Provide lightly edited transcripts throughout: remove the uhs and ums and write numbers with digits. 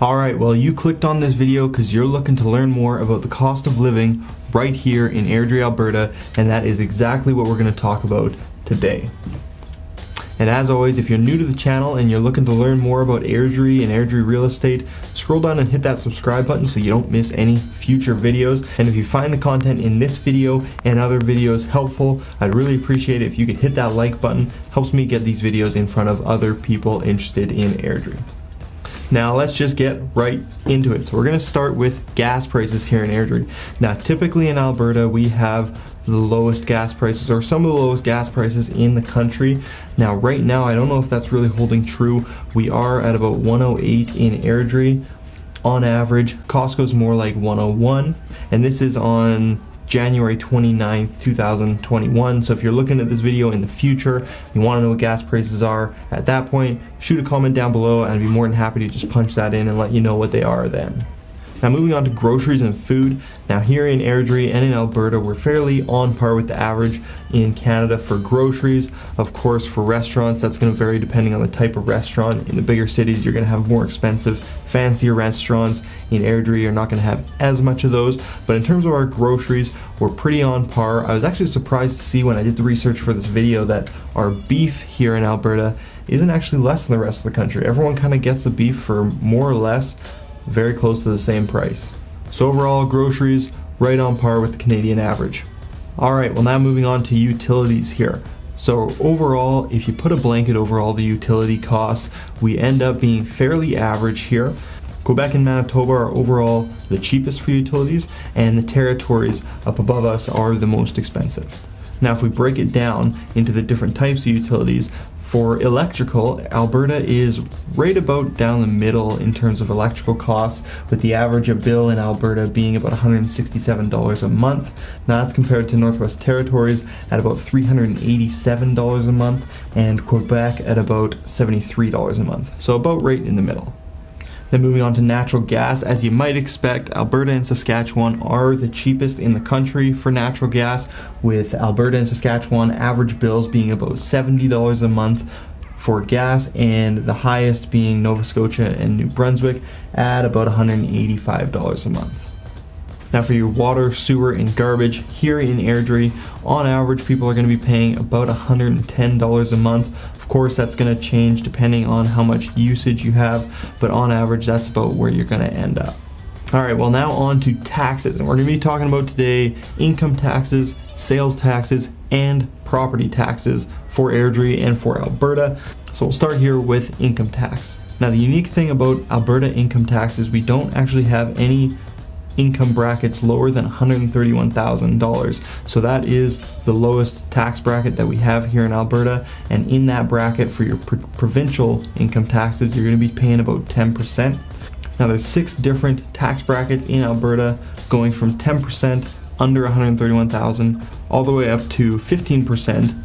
Alright, well, you clicked on this video because you're looking to learn more about the cost of living right here in Airdrie, Alberta, and that is exactly what we're going to talk about today. And as always, if you're new to the channel and you're looking to learn more about Airdrie and Airdrie real estate, scroll down and hit that subscribe button so you don't miss any future videos. And if you find the content in this video and other videos helpful, I'd really appreciate it if you could hit that like button. Helps me get these videos in front of other people interested in Airdrie. Now let's just get right into it. So we're going to start with gas prices here in Airdrie. Now typically in Alberta we have the lowest gas prices, or some of the lowest gas prices in the country. Now right now I don't know if that's really holding true. We are at about 108 in Airdrie on average. Costco's more like 101, and this is on January 29th, 2021. So if you're looking at this video in the future, you want to know what gas prices are at that point, shoot a comment down below and I'd be more than happy to just punch that in and let you know what they are then. Now moving on to groceries and food. Now here in Airdrie and in Alberta, we're fairly on par with the average in Canada for groceries. Of course, for restaurants, that's going to vary depending on the type of restaurant. In the bigger cities, you're going to have more expensive, fancier restaurants. In Airdrie, you're not going to have as much of those. But in terms of our groceries, we're pretty on par. I was actually surprised to see when I did the research for this video that our beef here in Alberta isn't actually less than the rest of the country. Everyone kind of gets the beef for more or less very close to the same price. So overall, groceries right on par with the Canadian average. Alright, well now moving on to utilities here. So overall, if you put a blanket over all the utility costs, we end up being fairly average here. Quebec and Manitoba are overall the cheapest for utilities, and the territories up above us are the most expensive. Now if we break it down into the different types of utilities, for electrical, Alberta is right about down the middle in terms of electrical costs, with the average bill in Alberta being about $167 a month. Now that's compared to Northwest Territories at about $387 a month, and Quebec at about $73 a month. So about right in the middle. Then moving on to natural gas, as you might expect, Alberta and Saskatchewan are the cheapest in the country for natural gas, with Alberta and Saskatchewan average bills being about $70 a month for gas, and the highest being Nova Scotia and New Brunswick at about $185 a month. Now for your water, sewer, and garbage, here in Airdrie, on average people are going to be paying about $110 a month. Of course, that's going to change depending on how much usage you have, but on average that's about where you're going to end up. Alright, well now on to taxes, and we're going to be talking about today income taxes, sales taxes, and property taxes for Airdrie and for Alberta. So we'll start here with income tax. Now the unique thing about Alberta income tax is we don't actually have any income brackets lower than $131,000. So that is the lowest tax bracket that we have here in Alberta, and in that bracket for your provincial income taxes, you're going to be paying about 10%. Now there's 6 different tax brackets in Alberta, going from 10% under $131,000 all the way up to 15%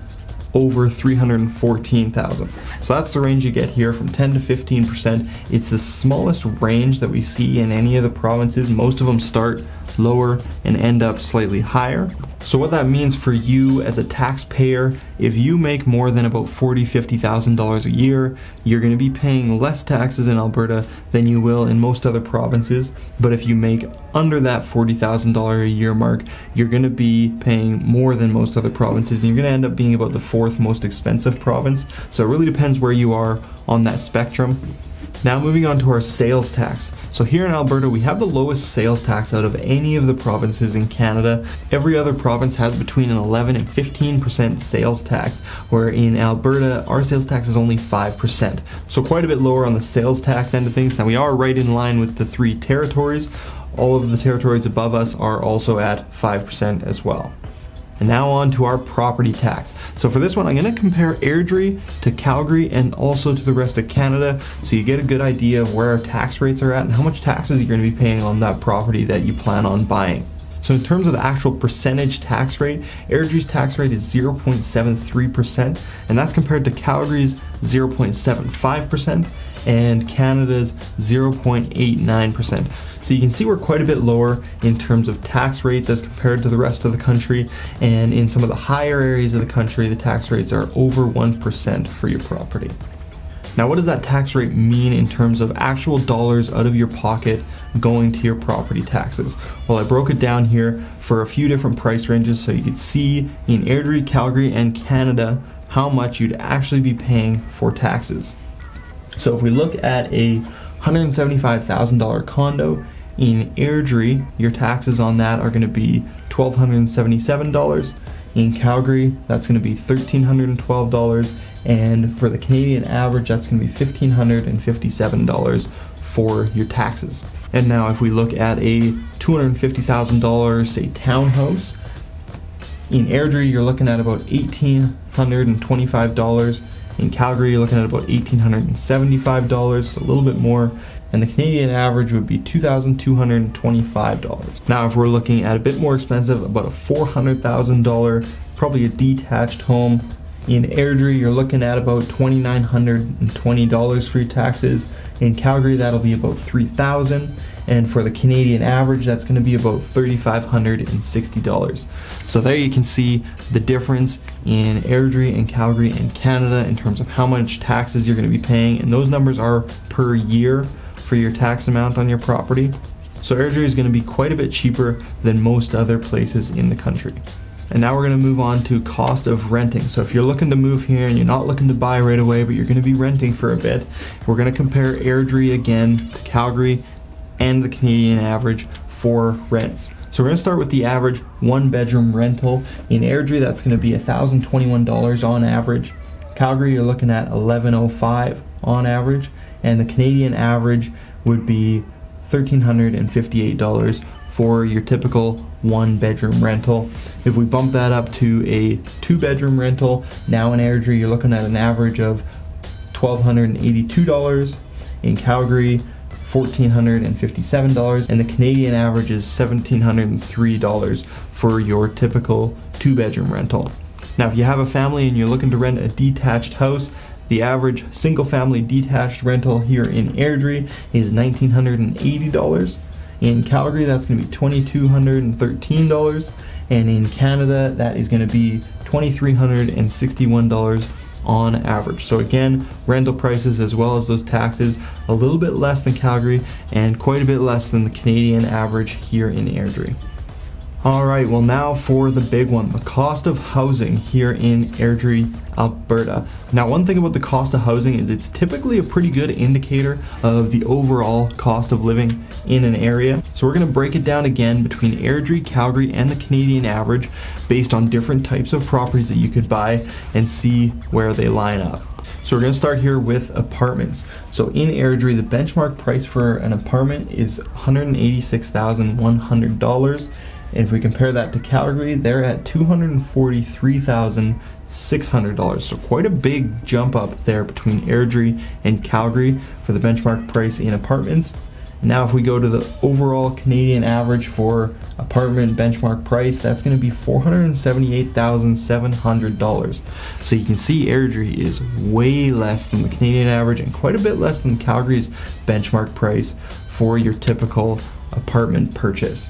over $314,000. So that's the range you get here, from 10 to 15%. It's the smallest range that we see in any of the provinces. Most of them start lower and end up slightly higher. So what that means for you as a taxpayer, if you make more than about $40,000-$50,000 a year, you're going to be paying less taxes in Alberta than you will in most other provinces. But if you make under that $40,000 a year mark, you're going to be paying more than most other provinces, and you're going to end up being about the 4th most expensive province. So it really depends where you are on that spectrum. Now moving on to our sales tax. So here in Alberta we have the lowest sales tax out of any of the provinces in Canada. Every other province has between an 11 and 15% sales tax, where in Alberta our sales tax is only 5%. So quite a bit lower on the sales tax end of things. Now we are right in line with the 3 territories. All of the territories above us are also at 5% as well. And now on to our property tax. So for this one, I'm going to compare Airdrie to Calgary and also to the rest of Canada, so you get a good idea of where our tax rates are at and how much taxes you're going to be paying on that property that you plan on buying. So in terms of the actual percentage tax rate, Airdrie's tax rate is 0.73%, and that's compared to Calgary's 0.75% and Canada's 0.89%. So you can see we're quite a bit lower in terms of tax rates as compared to the rest of the country, and in some of the higher areas of the country the tax rates are over 1% for your property. Now, what does that tax rate mean in terms of actual dollars out of your pocket going to your property taxes? Well, I broke it down here for a few different price ranges so you could see in Airdrie, Calgary, and Canada how much you'd actually be paying for taxes. So if we look at a $175,000 condo in Airdrie, your taxes on that are going to be $1,277. In Calgary, that's going to be $1,312. And for the Canadian average, that's going to be $1,557 for your taxes. And now if we look at a $250,000, say, townhouse, in Airdrie, you're looking at about $1,825. In Calgary, you're looking at about $1,875, a little bit more. And the Canadian average would be $2,225. Now, if we're looking at a bit more expensive, about a $400,000, probably a detached home, in Airdrie, you're looking at about $2,920 for your taxes. In Calgary, that'll be about $3,000. And for the Canadian average, that's going to be about $3,560. So there you can see the difference in Airdrie and Calgary and Canada in terms of how much taxes you're going to be paying. And those numbers are per year for your tax amount on your property. So Airdrie is going to be quite a bit cheaper than most other places in the country. And now we're going to move on to cost of renting. So if you're looking to move here and you're not looking to buy right away, but you're going to be renting for a bit, we're going to compare Airdrie again to Calgary and the Canadian average for rents. So we're going to start with the average one-bedroom rental. In Airdrie, that's going to be $1,021 on average. Calgary, you're looking at $1,105 on average. And the Canadian average would be $1,358 for your typical one-bedroom rental. If we bump that up to a two-bedroom rental, now in Airdrie, you're looking at an average of $1,282. In Calgary, $1,457, and the Canadian average is $1,703 for your typical two-bedroom rental. Now, if you have a family and you're looking to rent a detached house, the average single-family detached rental here in Airdrie is $1,980. In Calgary, that's going to be $2,213, and in Canada, that is going to be $2,361 on average. So again, rental prices as well as those taxes, a little bit less than Calgary and quite a bit less than the Canadian average here in Airdrie. Alright, well now for the big one, the cost of housing here in Airdrie, Alberta. Now, one thing about the cost of housing is it's typically a pretty good indicator of the overall cost of living in an area. So we're going to break it down again between Airdrie, Calgary, and the Canadian average based on different types of properties that you could buy and see where they line up. So we're going to start here with apartments. So in Airdrie, the benchmark price for an apartment is $186,100. And if we compare that to Calgary, they're at $243,600. So quite a big jump up there between Airdrie and Calgary for the benchmark price in apartments. Now if we go to the overall Canadian average for apartment benchmark price, that's going to be $478,700. So you can see Airdrie is way less than the Canadian average and quite a bit less than Calgary's benchmark price for your typical apartment purchase.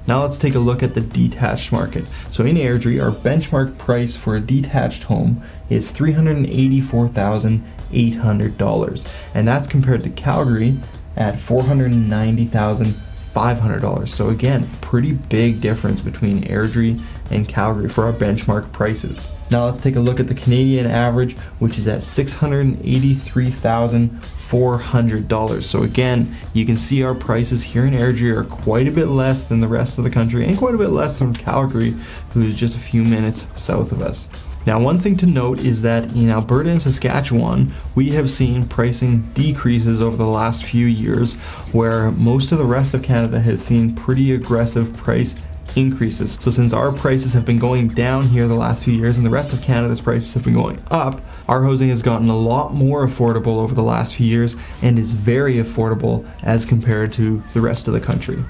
Now let's take a look at the detached market. So in Airdrie, our benchmark price for a detached home is $384,800, and that's compared to Calgary at $490,500. So again, pretty big difference between Airdrie and Calgary for our benchmark prices. Now let's take a look at the Canadian average, which is at $683,400. So again, you can see our prices here in Airdrie are quite a bit less than the rest of the country and quite a bit less than Calgary, who is just a few minutes south of us. Now, one thing to note is that in Alberta and Saskatchewan, we have seen pricing decreases over the last few years, where most of the rest of Canada has seen pretty aggressive price increases. So since our prices have been going down here the last few years and the rest of Canada's prices have been going up, our housing has gotten a lot more affordable over the last few years and is very affordable as compared to the rest of the country.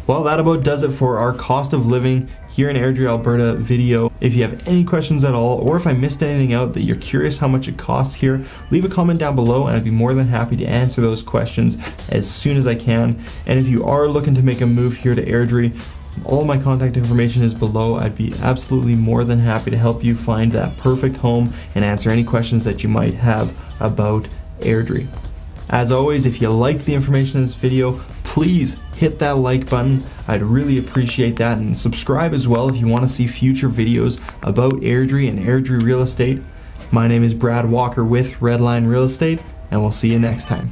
Well, that about does it for our cost of living here in Airdrie, Alberta video. If you have any questions at all, or if I missed anything out that you're curious how much it costs here, leave a comment down below and I'd be more than happy to answer those questions as soon as I can. And if you are looking to make a move here to Airdrie, all my contact information is below. I'd be absolutely more than happy to help you find that perfect home and answer any questions that you might have about Airdrie. As always, if you liked the information in this video, please hit that like button. I'd really appreciate that, and subscribe as well if you want to see future videos about Airdrie and Airdrie real estate. My name is Brad Walker with Redline Real Estate, and we'll see you next time.